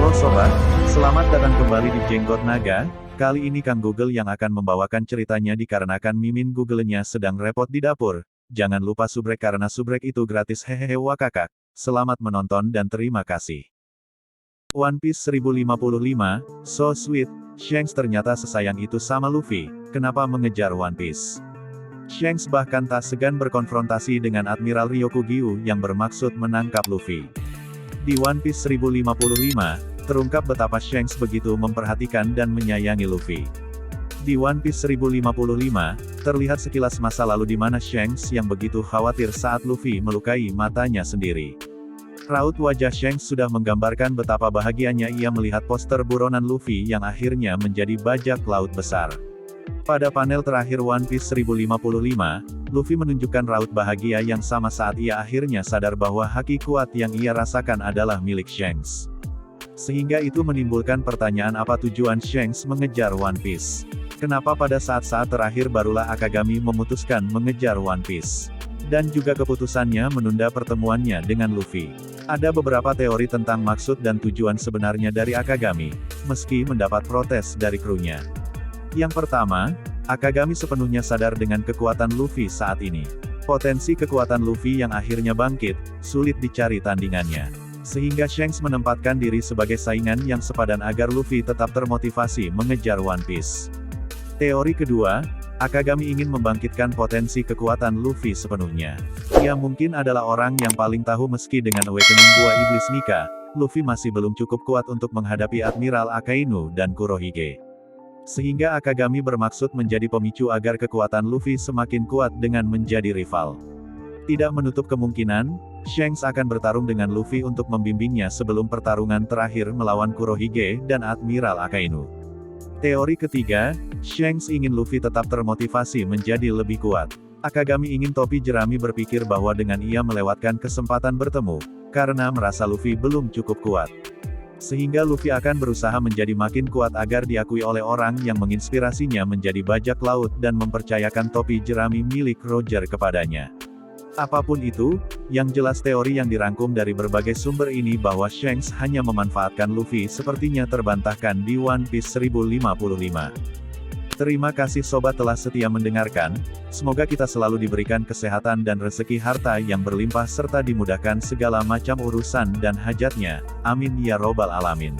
Halo sobat, selamat datang kembali di Jenggot Naga. Kali ini Kang Google yang akan membawakan ceritanya dikarenakan Mimin Google-nya sedang repot di dapur. Jangan lupa subrek karena subrek itu gratis hehehe wakakak. Selamat menonton dan terima kasih. One Piece 1055, so sweet, Shanks ternyata sesayang itu sama Luffy, kenapa mengejar One Piece? Shanks bahkan tak segan berkonfrontasi dengan Admiral Ryokugyu yang bermaksud menangkap Luffy. Di One Piece 1055, terungkap betapa Shanks begitu memperhatikan dan menyayangi Luffy. Di One Piece 1055, terlihat sekilas masa lalu di mana Shanks yang begitu khawatir saat Luffy melukai matanya sendiri. Raut wajah Shanks sudah menggambarkan betapa bahagianya ia melihat poster buronan Luffy yang akhirnya menjadi bajak laut besar. Pada panel terakhir One Piece 1055, Luffy menunjukkan raut bahagia yang sama saat ia akhirnya sadar bahwa haki kuat yang ia rasakan adalah milik Shanks. Sehingga itu menimbulkan pertanyaan apa tujuan Shanks mengejar One Piece. Kenapa pada saat-saat terakhir barulah Akagami memutuskan mengejar One Piece. Dan juga keputusannya menunda pertemuannya dengan Luffy. Ada beberapa teori tentang maksud dan tujuan sebenarnya dari Akagami, meski mendapat protes dari krunya. Yang pertama, Akagami sepenuhnya sadar dengan kekuatan Luffy saat ini. Potensi kekuatan Luffy yang akhirnya bangkit, sulit dicari tandingannya. Sehingga Shanks menempatkan diri sebagai saingan yang sepadan agar Luffy tetap termotivasi mengejar One Piece. Teori kedua, Akagami ingin membangkitkan potensi kekuatan Luffy sepenuhnya. Ia mungkin adalah orang yang paling tahu meski dengan awakening buah iblis Nika, Luffy masih belum cukup kuat untuk menghadapi Admiral Akainu dan Kurohige. Sehingga Akagami bermaksud menjadi pemicu agar kekuatan Luffy semakin kuat dengan menjadi rival. Tidak menutup kemungkinan, Shanks akan bertarung dengan Luffy untuk membimbingnya sebelum pertarungan terakhir melawan Kurohige dan Admiral Akainu. Teori ketiga, Shanks ingin Luffy tetap termotivasi menjadi lebih kuat. Akagami ingin topi jerami berpikir bahwa dengan ia melewatkan kesempatan bertemu, karena merasa Luffy belum cukup kuat. Sehingga Luffy akan berusaha menjadi makin kuat agar diakui oleh orang yang menginspirasinya menjadi bajak laut dan mempercayakan topi jerami milik Roger kepadanya. Apapun itu, yang jelas teori yang dirangkum dari berbagai sumber ini bahwa Shanks hanya memanfaatkan Luffy sepertinya terbantahkan di One Piece 1055. Terima kasih sobat telah setia mendengarkan, semoga kita selalu diberikan kesehatan dan rezeki harta yang berlimpah serta dimudahkan segala macam urusan dan hajatnya, amin ya robbal alamin.